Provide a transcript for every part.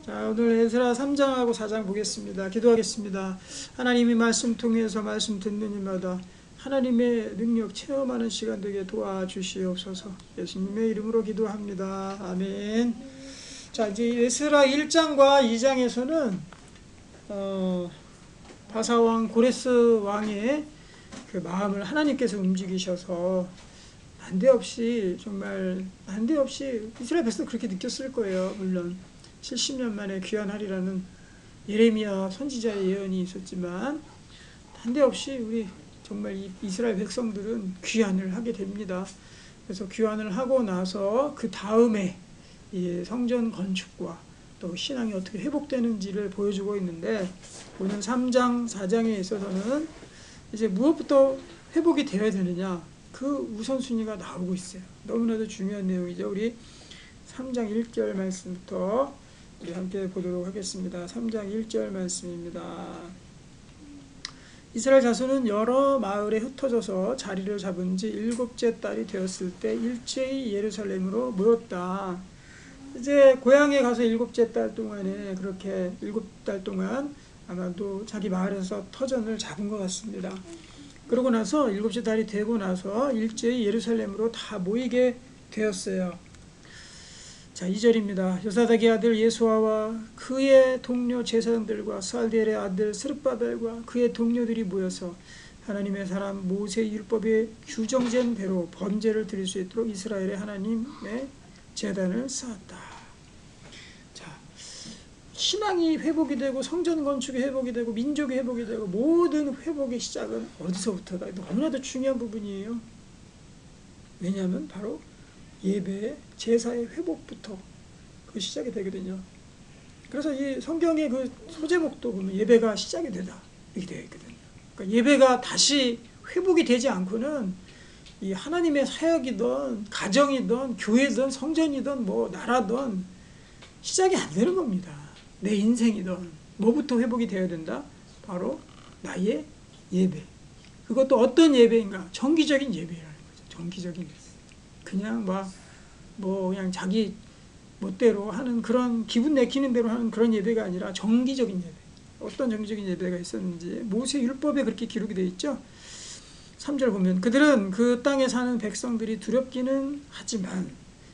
자, 오늘 에스라 3장하고 4장 보겠습니다. 기도하겠습니다. 하나님이 말씀 통해서 말씀 듣는 이마다 하나님의 능력 체험하는 시간 되게 도와주시옵소서. 예수님의 이름으로 기도합니다. 아멘. 자, 이제 에스라 1장과 2장에서는 바사왕 고레스 왕의 그 마음을 하나님께서 움직이셔서 난데없이 이스라엘 백성도 그렇게 느꼈을 거예요. 물론 70년 만에 귀환하리라는 예레미야 선지자의 예언이 있었지만 난데없이 우리 정말 이스라엘 백성들은 귀환을 하게 됩니다. 그래서 귀환을 하고 나서 그 다음에 성전 건축과 또 신앙이 어떻게 회복되는지를 보여주고 있는데, 오늘 3장, 4장에 있어서는 이제 무엇부터 회복이 되어야 되느냐, 그 우선순위가 나오고 있어요. 너무나도 중요한 내용이죠. 우리 3장 1절 말씀부터 우리 함께 보도록 하겠습니다. 3장 1절 말씀입니다. 이스라엘 자손은 여러 마을에 흩어져서 자리를 잡은 지 7째 달이 되었을 때 일제히 예루살렘으로 모였다. 이제 고향에 가서 7째 달 동안에 그렇게 7달 동안 아마도 자기 마을에서 터전을 잡은 것 같습니다. 그러고 나서 7째 달이 되고 나서 일제히 예루살렘으로 다 모이게 되었어요. 자, 2절입니다. 요사닥의 아들 예수아와 그의 동료 제사장들과 살디엘의 아들 스룹바벨과 그의 동료들이 모여서 하나님의 사람 모세의 율법에 규정된 대로 번제를 드릴 수 있도록 이스라엘의 하나님의 제단을 쌓았다. 자, 신앙이 회복이 되고 성전 건축이 회복이 되고 민족이 회복이 되고 모든 회복의 시작은 어디서부터다. 너무나도 중요한 부분이에요. 왜냐하면 바로 예배의 제사의 회복부터 그 시작이 되거든요. 그래서 이 성경의 그 소제목도 보면 예배가 시작이 되다 이렇게 되어 있거든요. 그러니까 예배가 다시 회복이 되지 않고는 이 하나님의 사역이든 가정이든 교회든 성전이든 뭐 나라든 시작이 안 되는 겁니다. 내 인생이든 뭐부터 회복이 되어야 된다? 바로 나의 예배. 그것도 어떤 예배인가? 정기적인 예배라는 거죠. 정기적인 예배. 그냥 그냥 자기 멋대로 하는 그런 기분 내키는 대로 하는 그런 예배가 아니라 정기적인 예배. 어떤 정기적인 예배가 있었는지 모세 율법에 그렇게 기록이 되어 있죠. 3절 보면 그들은 그 땅에 사는 백성들이 두렵기는 하지만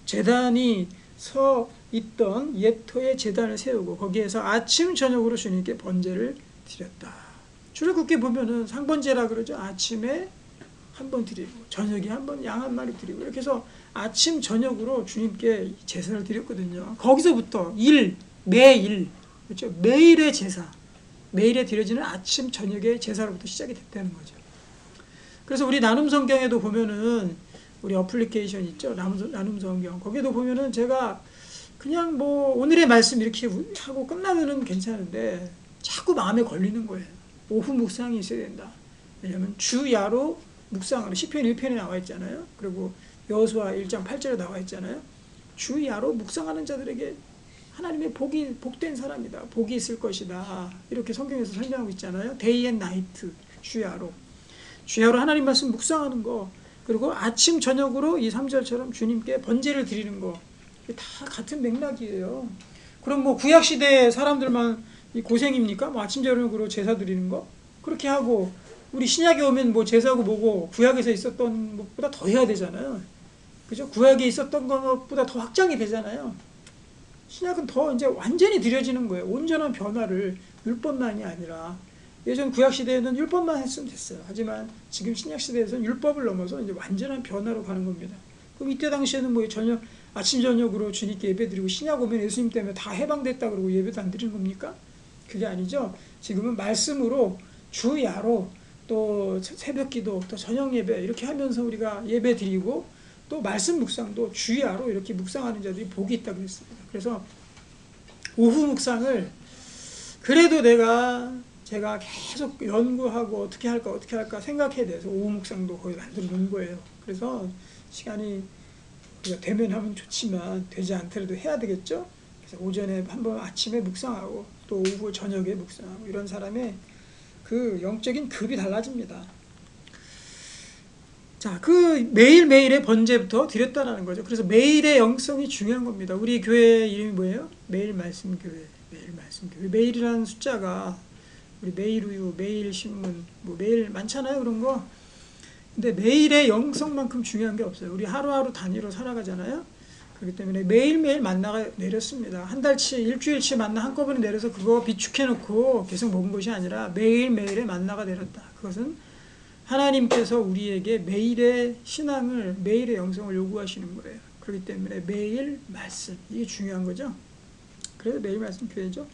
제단이 서 있던 옛터의 제단을 세우고 거기에서 아침 저녁으로 주님께 번제를 드렸다. 출애굽기 보면은 상번제라 그러죠. 아침에 한 번 드리고 저녁에 한 번 양 한 마리 드리고 이렇게 해서 아침 저녁으로 주님께 제사를 드렸거든요. 거기서부터 매일 그렇죠. 매일의 제사, 매일에 드려지는 아침 저녁의 제사로부터 시작이 됐다는 거죠. 그래서 우리 나눔 성경에도 보면은 우리 어플리케이션 있죠. 나눔 성경. 거기도 보면은 제가 그냥 오늘의 말씀 이렇게 하고 끝나면은 괜찮은데 자꾸 마음에 걸리는 거예요. 오후 묵상이 있어야 된다. 왜냐하면 주야로 묵상하는 시편 1편에 나와 있잖아요. 그리고 여호수아 1장 8절에 나와 있잖아요. 주야로 묵상하는 자들에게 하나님의 복된 사람이다. 복이 있을 것이다. 이렇게 성경에서 설명하고 있잖아요. 데이 앤 나이트 주야로 하나님 말씀 묵상하는 거, 그리고 아침 저녁으로 이 3절처럼 주님께 번제를 드리는 거, 이게 다 같은 맥락이에요. 그럼 구약 시대 사람들만 이 고생입니까? 아침 저녁으로 제사 드리는 거 그렇게 하고, 우리 신약에 오면 제사고 뭐고 구약에서 있었던 것보다 더 해야 되잖아요. 그죠? 구약에 있었던 것보다 더 확장이 되잖아요. 신약은 더 이제 완전히 드려지는 거예요. 온전한 변화를, 율법만이 아니라. 예전 구약 시대에는 율법만 했으면 됐어요. 하지만 지금 신약 시대에서는 율법을 넘어서 이제 완전한 변화로 가는 겁니다. 그럼 이때 당시에는 아침 저녁으로 주님께 예배드리고, 신약 오면 예수님 때문에 다 해방됐다 그러고 예배도 안 드리는 겁니까? 그게 아니죠. 지금은 말씀으로 주야로 또 새벽기도 또 저녁 예배 이렇게 하면서 우리가 예배 드리고, 또 말씀 묵상도 주야로 이렇게 묵상하는 자들이 복이 있다고 했습니다. 그래서 오후 묵상을 그래도 제가 계속 연구하고 어떻게 할까 생각해야 돼서 오후 묵상도 거의 만들어 놓은 거예요. 그래서 시간이 되면 하면 좋지만 되지 않더라도 해야 되겠죠. 그래서 오전에 한번 아침에 묵상하고 또 오후 저녁에 묵상하고, 이런 사람의 그 영적인 급이 달라집니다. 자, 그 매일매일의 번제부터 드렸다라는 거죠. 그래서 매일의 영성이 중요한 겁니다. 우리 교회 이름이 뭐예요? 매일 말씀 교회. 매일 말씀교회. 매일이라는 숫자가 우리 매일우유, 매일신문, 뭐 매일 많잖아요, 그런 거. 근데 매일의 영성만큼 중요한 게 없어요. 우리 하루하루 단위로 살아가잖아요. 그렇기 때문에 매일매일 만나가 내렸습니다. 한 달치, 일주일치 만나 한꺼번에 내려서 그거 비축해놓고 계속 먹은 것이 아니라 매일매일의 만나가 내렸다. 그것은 하나님께서 우리에게 매일의 신앙을, 매일의 영성을 요구하시는 거예요. 그렇기 때문에 매일 말씀, 이게 중요한 거죠. 그래서 매일 말씀 교회죠.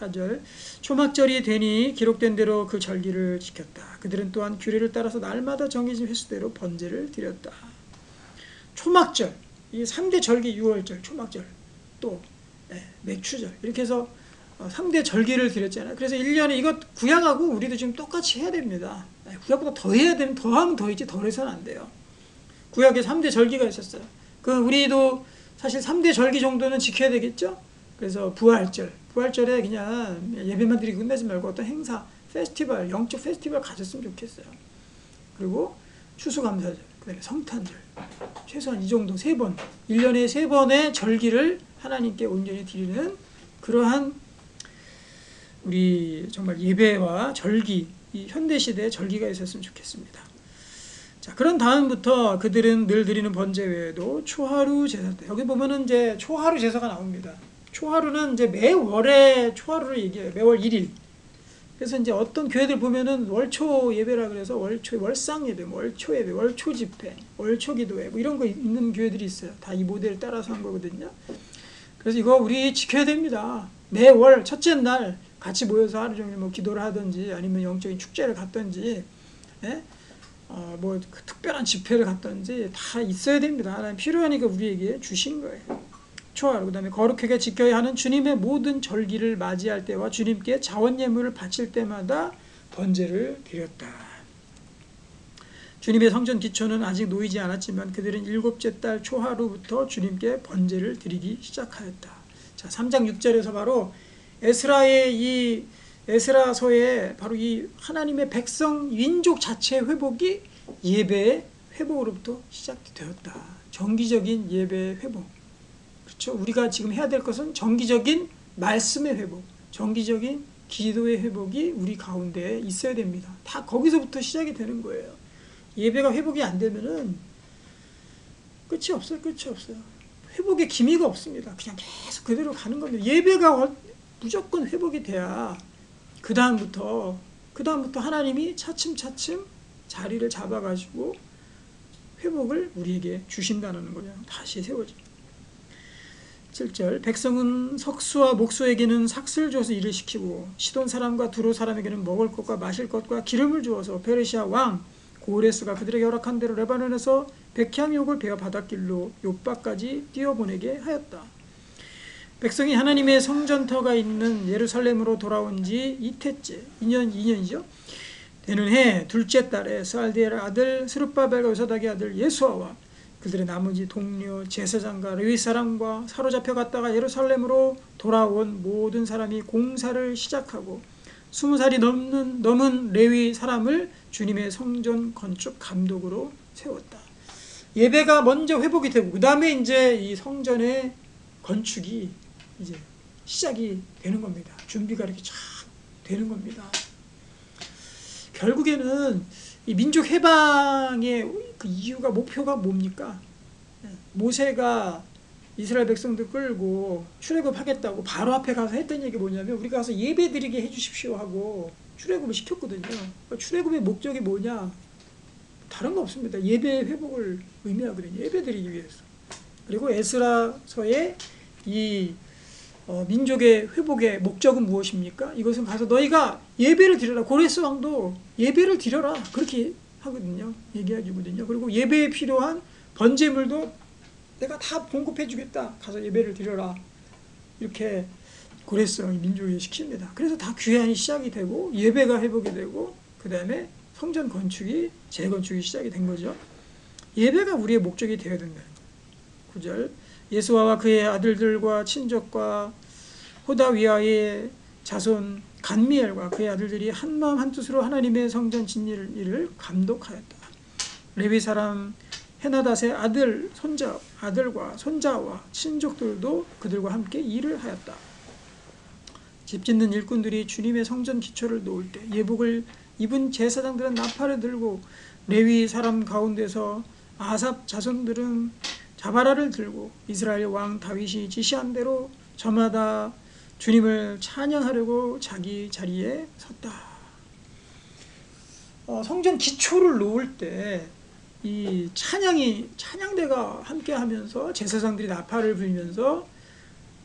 4절, 초막절이 되니 기록된 대로 그 절기를 지켰다. 그들은 또한 규례를 따라서 날마다 정해진 횟수대로 번제를 드렸다. 초막절, 이 3대 절기, 6월절, 초막절, 또 맥추절, 이렇게 해서 3대 절기를 드렸잖아요. 그래서 1년에 이것 구약하고 우리도 지금 똑같이 해야 됩니다. 구약보다 더 해야 되면 더하면 더이지 덜해서는 안 돼요. 구약에 3대 절기가 있었어요. 그 우리도 사실 3대 절기 정도는 지켜야 되겠죠. 그래서 부활절에 그냥 예배만 드리고 끝내지 말고 어떤 행사, 페스티벌, 영적 페스티벌 가졌으면 좋겠어요. 그리고 추수감사절, 그다음에 성탄절, 최소한 이 정도 3번, 1년에 3번의 절기를 하나님께 온전히 드리는 그러한 우리 정말 예배와 절기, 이 현대시대의 절기가 있었으면 좋겠습니다. 자, 그런 다음부터 그들은 늘 드리는 번제 외에도 초하루 제사 때, 여기 보면은 이제 초하루 제사가 나옵니다. 초하루는 이제 매월의 초하루를 얘기해요. 매월 1일. 그래서 이제 어떤 교회들 보면은 월초 예배라 그래서 월상 예배, 월초 예배, 월초 집회, 월초 기도회, 뭐 이런 거 있는 교회들이 있어요. 다 이 모델을 따라서 한 거거든요. 그래서 이거 우리 지켜야 됩니다. 매월 첫째 날 같이 모여서 하루 종일 뭐 기도를 하든지 아니면 영적인 축제를 갔든지, 뭐 특별한 집회를 갔든지 다 있어야 됩니다. 하나님 필요하니까 우리에게 주신 거예요. 초하루, 그 다음에 거룩하게 지켜야 하는 주님의 모든 절기를 맞이할 때와 주님께 자원 예물을 바칠 때마다 번제를 드렸다. 주님의 성전 기초는 아직 놓이지 않았지만 그들은 7째 달 초하루부터 주님께 번제를 드리기 시작하였다. 자, 3장 6절에서 바로 에스라의 이 에스라서의 바로 이 하나님의 백성 민족 자체의 회복이 예배의 회복으로부터 시작되었다. 정기적인 예배의 회복. 그렇죠? 우리가 지금 해야 될 것은 정기적인 말씀의 회복, 정기적인 기도의 회복이 우리 가운데 있어야 됩니다. 다 거기서부터 시작이 되는 거예요. 예배가 회복이 안 되면은 끝이 없어요. 끝이 없어요. 회복의 기미가 없습니다. 그냥 계속 그대로 가는 겁니다. 예배가 무조건 회복이 돼야 그 다음부터 하나님이 차츰차츰 자리를 잡아가지고 회복을 우리에게 주신다는 거죠. 다시 세워집니다. 7절, 백성은 석수와 목수에게는 삭슬 줘서 일을 시키고 시돈 사람과 두로 사람에게는 먹을 것과 마실 것과 기름을 주어서 페르시아 왕 고레스가 그들에게 허락한 대로 레바논에서 백향욕을 베어 바닷길로 욥바까지 뛰어보내게 하였다. 백성이 하나님의 성전터가 있는 예루살렘으로 돌아온 지 이태째, 2년이죠. 되는 해 둘째 달에 스알디엘 아들 스룹바벨과 요사닥의 아들 예수아와 그들의 나머지 동료 제사장과 레위 사람과 사로잡혀 갔다가 예루살렘으로 돌아온 모든 사람이 공사를 시작하고 20살이 넘은 레위 사람을 주님의 성전 건축 감독으로 세웠다. 예배가 먼저 회복이 되고 그 다음에 이제 이 성전의 건축이 이제 시작이 되는 겁니다. 준비가 이렇게 쫙 되는 겁니다. 결국에는 이 민족 해방의 그 이유가 목표가 뭡니까? 모세가 이스라엘 백성들 끌고 출애굽하겠다고 바로 앞에 가서 했던 얘기 뭐냐면 우리가 가서 예배 드리게 해주십시오 하고 출애굽을 시켰거든요. 출애굽의 목적이 뭐냐? 다른 거 없습니다. 예배 회복을 의미하거든요. 예배 드리기 위해서. 그리고 에스라서의 이 민족의 회복의 목적은 무엇입니까? 이것은 가서 너희가 예배를 드려라. 고레스 왕도 예배를 드려라. 그렇게 하거든요. 얘기해주거든요. 그리고 예배에 필요한 번제물도 내가 다 공급해 주겠다. 가서 예배를 드려라. 이렇게 고레스 왕이 민족에 시킵니다. 그래서 다 귀환이 시작이 되고 예배가 회복이 되고 그 다음에 성전 건축이 재건축이 시작이 된 거죠. 예배가 우리의 목적이 되어야 된다는 거예요. 9절, 예수아와 그의 아들들과 친족과 호다위아의 자손 간미엘과 그의 아들들이 한마음 한뜻으로 하나님의 성전 짓는 일을 감독하였다. 레위 사람 헤나닷의 아들과 손자와 친족들도 그들과 함께 일을 하였다. 집 짓는 일꾼들이 주님의 성전 기초를 놓을 때 예복을 입은 제사장들은 나팔을 들고 레위 사람 가운데서 아삽 자손들은 자바라를 들고 이스라엘 왕 다윗이 지시한 대로 저마다 주님을 찬양하려고 자기 자리에 섰다. 성전 기초를 놓을 때 이 찬양대가 함께하면서 제사장들이 나팔을 불면서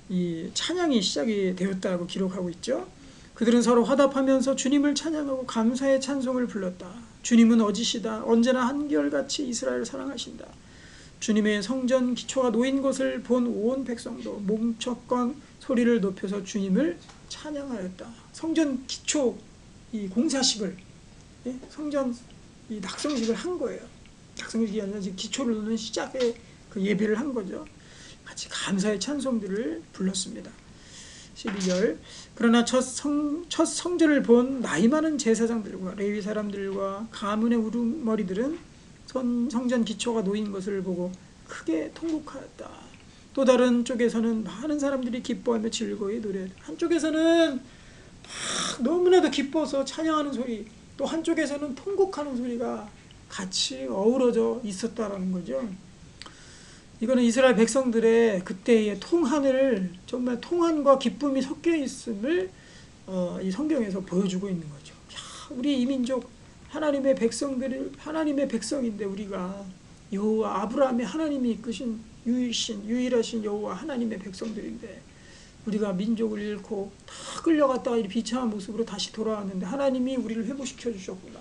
이 찬양이 시작이 되었다고 기록하고 있죠. 그들은 서로 화답하면서 주님을 찬양하고 감사의 찬송을 불렀다. 주님은 어지시다. 언제나 한결같이 이스라엘을 사랑하신다. 주님의 성전 기초가 놓인 것을 본 온 백성도 몸척건 소리를 높여서 주님을 찬양하였다. 성전 기초 이 공사식을 성전 이 낙성식을 한 거예요. 낙성식이 아니라 기초를 놓는 시작에 그 예배를 한 거죠. 같이 감사의 찬송들을 불렀습니다. 12절 그러나 첫 성전을 본 나이 많은 제사장들과 레위 사람들과 가문의 우두머리들은 성전 기초가 놓인 것을 보고 크게 통곡하였다. 또 다른 쪽에서는 많은 사람들이 기뻐하며 즐거이 노래했다. 한쪽에서는 너무나도 기뻐서 찬양하는 소리, 또 한쪽에서는 통곡하는 소리가 같이 어우러져 있었다라는 거죠. 이거는 이스라엘 백성들의 그때의 통한을 정말 통한과 기쁨이 섞여 있음을 이 성경에서 보여주고 있는 거죠. 우리 이민족 하나님의 백성인데 우리가 여호와 아브라함의 하나님이 이끄신 유일하신 여호와 하나님의 백성들인데 우리가 민족을 잃고 다 끌려갔다가 이 비참한 모습으로 다시 돌아왔는데 하나님이 우리를 회복시켜 주셨구나.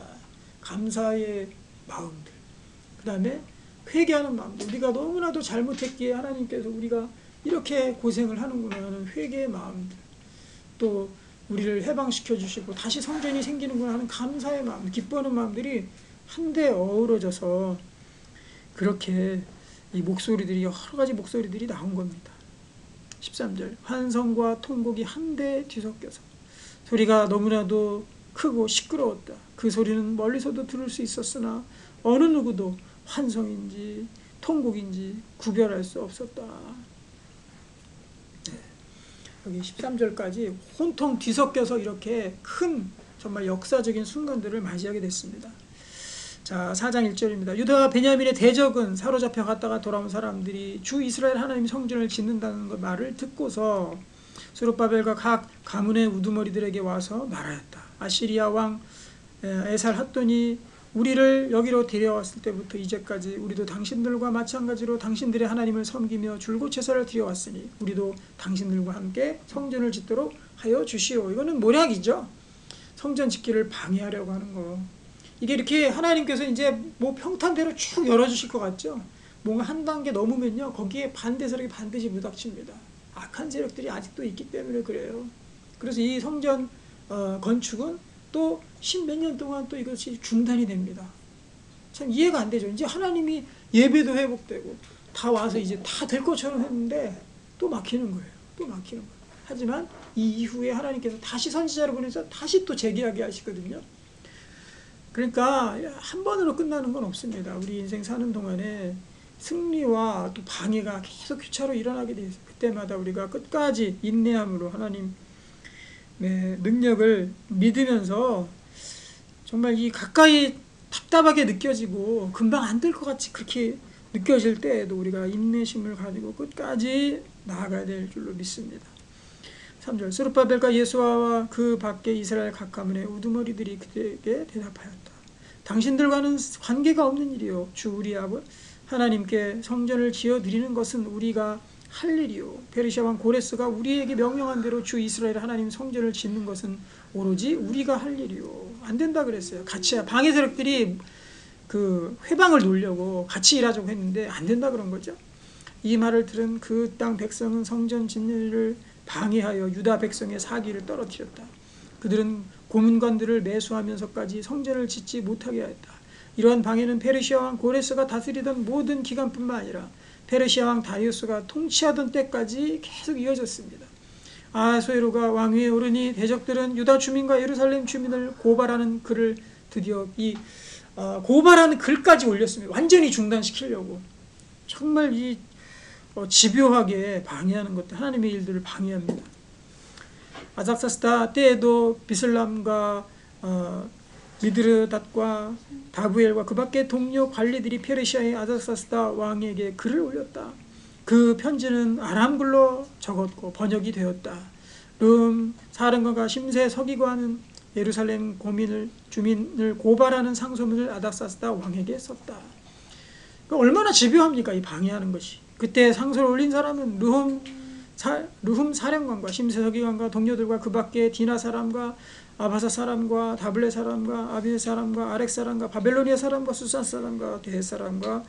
감사의 마음들, 그 다음에 회개하는 마음들, 우리가 너무나도 잘못했기에 하나님께서 우리가 이렇게 고생을 하는구나 하는 회개의 마음들, 또 우리를 해방시켜 주시고 다시 성전이 생기는구나 하는 감사의 마음, 기뻐하는 마음들이 한데 어우러져서 그렇게 이 목소리들이 여러 가지 목소리들이 나온 겁니다. 13절 환성과 통곡이 한데 뒤섞여서 소리가 너무나도 크고 시끄러웠다. 그 소리는 멀리서도 들을 수 있었으나 어느 누구도 환성인지 통곡인지 구별할 수 없었다. 네. 여기 13절까지 혼통 뒤섞여서 이렇게 큰 정말 역사적인 순간들을 맞이하게 됐습니다. 자, 4장 1절입니다. 유다와 베냐민의 대적은 사로잡혀 갔다가 돌아온 사람들이 주 이스라엘 하나님 성전을 짓는다는 말을 듣고서 스룹바벨과 각 가문의 우두머리들에게 와서 말하였다. 아시리아 왕 에살핫돈이 우리를 여기로 데려왔을 때부터 이제까지 우리도 당신들과 마찬가지로 당신들의 하나님을 섬기며 줄곧 제사를 드려왔으니 우리도 당신들과 함께 성전을 짓도록 하여 주시오. 이거는 모략이죠. 성전 짓기를 방해하려고 하는 거. 이게 이렇게 하나님께서 이제 뭐 평탄대로 쭉 열어주실 것 같죠. 뭔가 한 단계 넘으면요 거기에 반대 세력이 반드시 부닥칩니다. 악한 세력들이 아직도 있기 때문에 그래요. 그래서 이 성전 건축은 또 십몇 년 동안 또 이것이 중단이 됩니다. 참 이해가 안 되죠. 이제 하나님이 예배도 회복되고 다 와서 이제 다 될 것처럼 했는데 또 막히는 거예요. 또 막히는 거예요. 하지만 이 이후에 하나님께서 다시 선지자를 보내서 다시 또 재개하게 하시거든요. 그러니까 한 번으로 끝나는 건 없습니다. 우리 인생 사는 동안에 승리와 또 방해가 계속 교차로 일어나게 돼 있어요. 그때마다 우리가 끝까지 인내함으로 하나님의 능력을 믿으면서 정말 이 가까이 답답하게 느껴지고 금방 안 될 것 같이 그렇게 느껴질 때에도 우리가 인내심을 가지고 끝까지 나아가야 될 줄로 믿습니다. 3절 스룹바벨과 예수아와 그 밖에 이스라엘 각 가문의 우두머리들이 그들에게 대답하였다. 당신들과는 관계가 없는 일이요 주 우리 아버지 하나님께 성전을 지어드리는 것은 우리가 할 일이요 페르시아 왕 고레스가 우리에게 명령한 대로 주 이스라엘 하나님 성전을 짓는 것은 오로지 우리가 할 일이요. 안 된다 그랬어요. 같이 방해 세력들이 그 회방을 놓으려고 같이 일하자고 했는데 안 된다 그런 거죠. 이 말을 들은 그 땅 백성은 성전 짓는 일을 방해하여 유다 백성의 사기를 떨어뜨렸다. 그들은 고문관들을 매수하면서까지 성전을 짓지 못하게 하였다. 이러한 방해는 페르시아 왕 고레스가 다스리던 모든 기간뿐만 아니라 페르시아 왕 다리우스가 통치하던 때까지 계속 이어졌습니다. 아하수에로가 왕위에 오르니 대적들은 유다 주민과 예루살렘 주민을 고발하는 글을 드디어 고발하는 글까지 올렸습니다. 완전히 중단시키려고. 정말 집요하게 방해하는 것들, 하나님의 일들을 방해합니다. 아닥사스다 때에도 비슬람과 미드르닷과 다부엘과 그 밖의 동료 관리들이 페르시아의 아닥사스다 왕에게 글을 올렸다. 그 편지는 아람글로 적었고 번역이 되었다. 름 사령관과 심세 서기관은 예루살렘 주민을 고발하는 상소문을 아닥사스다 왕에게 썼다. 얼마나 집요합니까, 이 방해하는 것이. 그때 상소를 올린 사람은 르훔 사령관과 심세 서기관과 동료들과 그 밖에 디나 사람과 아바사 사람과 다블레 사람과 아빌 사람과 아렉 사람과 바벨로니아 사람과 수산 사람과 대 사람과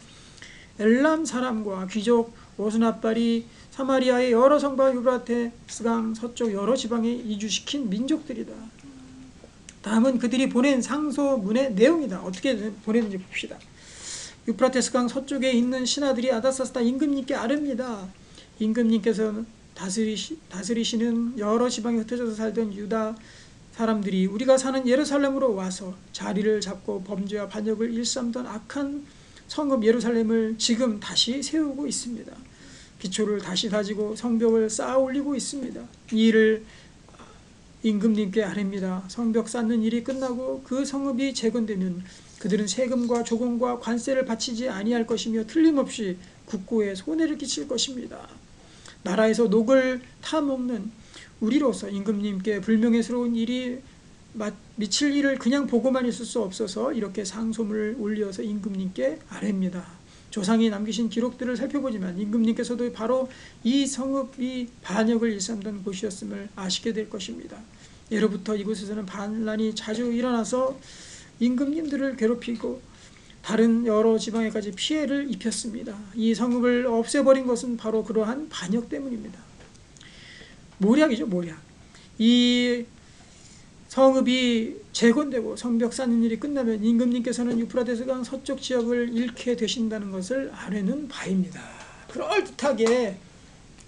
엘람 사람과 귀족 오스나발이 사마리아의 여러 성과 유브라테스강 서쪽 여러 지방에 이주시킨 민족들이다. 다음은 그들이 보낸 상소문의 내용이다. 어떻게 보냈는지 봅시다. 유프라테스강 서쪽에 있는 신하들이 아닥사스다 임금님께 아릅니다. 임금님께서는 다스리시는 여러 지방에 흩어져서 살던 유다 사람들이 우리가 사는 예루살렘으로 와서 자리를 잡고 범죄와 반역을 일삼던 악한 성읍 예루살렘을 지금 다시 세우고 있습니다. 기초를 다시 다지고 성벽을 쌓아 올리고 있습니다. 이 일을 임금님께 아뢰입니다. 성벽 쌓는 일이 끝나고 그 성읍이 재건되면 그들은 세금과 조공과 관세를 바치지 아니할 것이며 틀림없이 국고에 손해를 끼칠 것입니다. 나라에서 녹을 타먹는 우리로서 임금님께 불명예스러운 일이 미칠 일을 그냥 보고만 있을 수 없어서 이렇게 상소문을 올려서 임금님께 아뢰입니다. 조상이 남기신 기록들을 살펴보지만 임금님께서도 바로 이 성읍이 반역을 일삼던 곳이었음을 아시게 될 것입니다. 예로부터 이곳에서는 반란이 자주 일어나서 임금님들을 괴롭히고 다른 여러 지방에까지 피해를 입혔습니다. 이 성읍을 없애버린 것은 바로 그러한 반역 때문입니다. 모략이죠, 모략. 이 성읍이 재건되고 성벽 쌓는 일이 끝나면 임금님께서는 유프라테스강 서쪽 지역을 잃게 되신다는 것을 아뢰는 바입니다. 그럴듯하게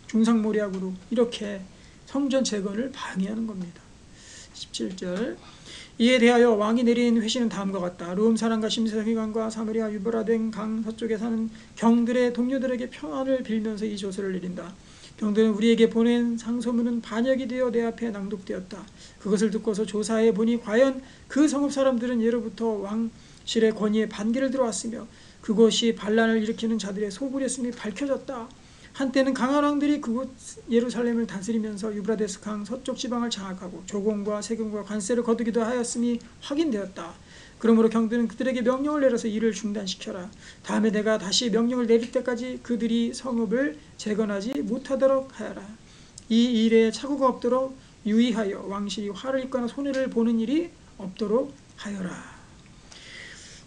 중상모략으로 이렇게 성전 재건을 방해하는 겁니다. 17절 이에 대하여 왕이 내린 회신은 다음과 같다. 르훔 사람과 심세 서기관과 사마리아 유브라덴 강 서쪽에 사는 경들의 동료들에게 평안을 빌면서 이 조서를 내린다. 경들은 우리에게 보낸 상소문은 반역이 되어 내 앞에 낭독되었다. 그것을 듣고서 조사해 보니 과연 그 성읍 사람들은 예로부터 왕실의 권위에 반기를 들어왔으며 그것이 반란을 일으키는 자들의 소굴이었음이 밝혀졌다. 한때는 강한 왕들이 그곳 예루살렘을 다스리면서 유브라데스 강 서쪽 지방을 장악하고 조공과 세금과 관세를 거두기도 하였음이 확인되었다. 그러므로 경들은 그들에게 명령을 내려서 일을 중단시켜라. 다음에 내가 다시 명령을 내릴 때까지 그들이 성읍을 재건하지 못하도록 하여라. 이 일에 착오가 없도록 유의하여 왕실이 화를 입거나 손해를 보는 일이 없도록 하여라.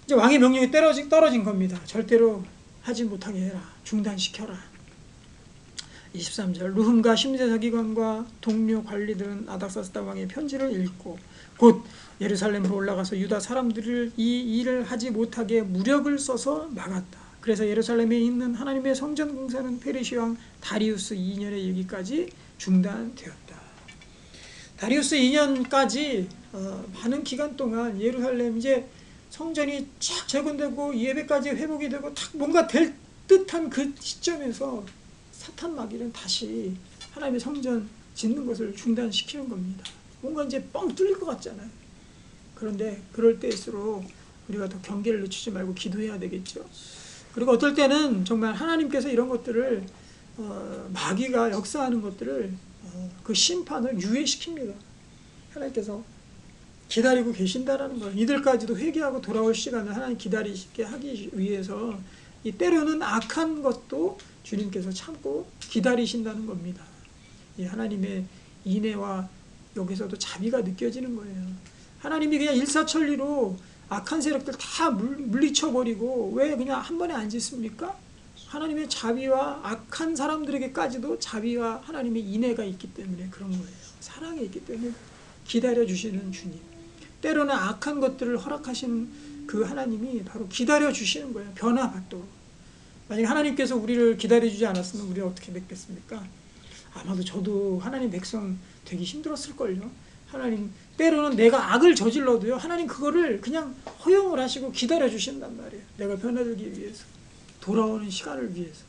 이제 왕의 명령이 떨어진 겁니다. 절대로 하지 못하게 해라. 중단시켜라. 23절 르훔과 심세 서기관과 동료 관리들은 아닥사스다 왕의 편지를 읽고 곧 예루살렘으로 올라가서 유다 사람들을 이 일을 하지 못하게 무력을 써서 막았다. 그래서 예루살렘에 있는 하나님의 성전 공사는 페르시아 왕 다리우스 2년에 여기까지 중단되었다. 다리우스 2년까지 많은 기간 동안 예루살렘 이제 성전이 쫙 재건되고 예배까지 회복이 되고 딱 뭔가 될 듯한 그 시점에서 사탄 마귀는 다시 하나님의 성전 짓는 것을 중단시키는 겁니다. 뭔가 이제 뻥 뚫릴 것 같잖아요. 그런데 그럴 때일수록 우리가 더 경계를 늦추지 말고 기도해야 되겠죠. 그리고 어떨 때는 정말 하나님께서 이런 것들을 마귀가 역사하는 것들을 그 심판을 유예시킵니다. 하나님께서 기다리고 계신다라는 걸 이들까지도 회개하고 돌아올 시간을 하나님 기다리게 하기 위해서 이 때로는 악한 것도 주님께서 참고 기다리신다는 겁니다. 이 하나님의 인애와 여기서도 자비가 느껴지는 거예요. 하나님이 그냥 일사천리로 악한 세력들 다 물리쳐버리고 왜 그냥 한 번에 안 짓습니까? 하나님의 자비와 악한 사람들에게까지도 자비와 하나님의 인애가 있기 때문에 그런 거예요. 사랑이 있기 때문에 기다려주시는 주님. 때로는 악한 것들을 허락하시는 그 하나님이 바로 기다려주시는 거예요. 변화받도록. 만약 하나님께서 우리를 기다려주지 않았으면 우리가 어떻게 됐겠습니까? 아마도 저도 하나님 백성 되기 힘들었을걸요. 하나님 때로는 내가 악을 저질러도요. 하나님 그거를 그냥 허용을 하시고 기다려주신단 말이에요. 내가 변화되기 위해서. 돌아오는 시간을 위해서.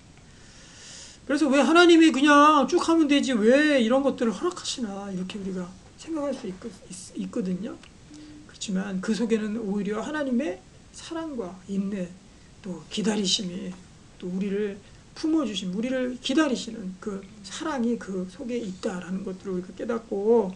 그래서 왜 하나님이 그냥 쭉 하면 되지 왜 이런 것들을 허락하시나 이렇게 우리가 생각할 수 있거든요. 그렇지만 그 속에는 오히려 하나님의 사랑과 인내 또 기다리심이 또 우리를 품어주심, 우리를 기다리시는 그 사랑이 그 속에 있다라는 것들을 우리가 깨닫고,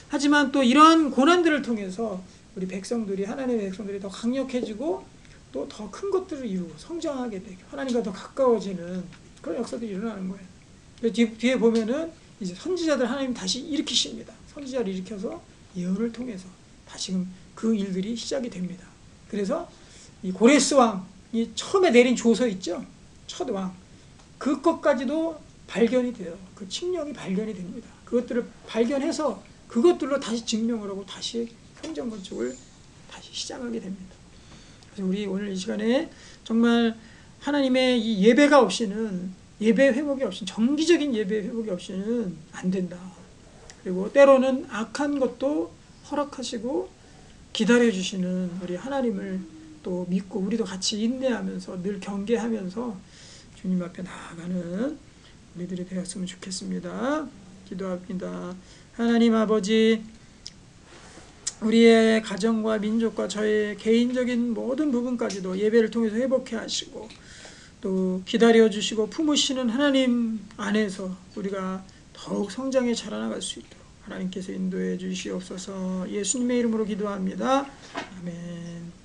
하지만 또 이러한 고난들을 통해서 우리 백성들이, 하나님의 백성들이 더 강력해지고 또 더 큰 것들을 이루고 성장하게 되고 하나님과 더 가까워지는 그런 역사들이 일어나는 거예요. 뒤에 보면은 이제 선지자들 하나님 다시 일으키십니다. 선지자를 일으켜서 예언을 통해서 다시금 그 일들이 시작이 됩니다. 그래서 이 고레스 왕이 처음에 내린 조서 있죠? 첫 왕. 그것까지도 발견이 돼요. 그 칙령이 발견이 됩니다. 그것들을 발견해서 그것들로 다시 증명을 하고 다시 성전 건축을 다시 시작하게 됩니다. 그래서 우리 오늘 이 시간에 정말 하나님의 이 예배가 없이는, 예배 회복이 없이는, 정기적인 예배 회복이 없이는 안 된다. 그리고 때로는 악한 것도 허락하시고 기다려주시는 우리 하나님을 또 믿고 우리도 같이 인내하면서 늘 경계하면서 주님 앞에 나아가는 우리들이 되었으면 좋겠습니다. 기도합니다. 하나님 아버지, 우리의 가정과 민족과 저의 개인적인 모든 부분까지도 예배를 통해서 회복해 하시고 또 기다려 주시고 품으시는 하나님 안에서 우리가 더욱 성장해 자라나갈 수 있도록 하나님께서 인도해 주시옵소서. 예수님의 이름으로 기도합니다. 아멘.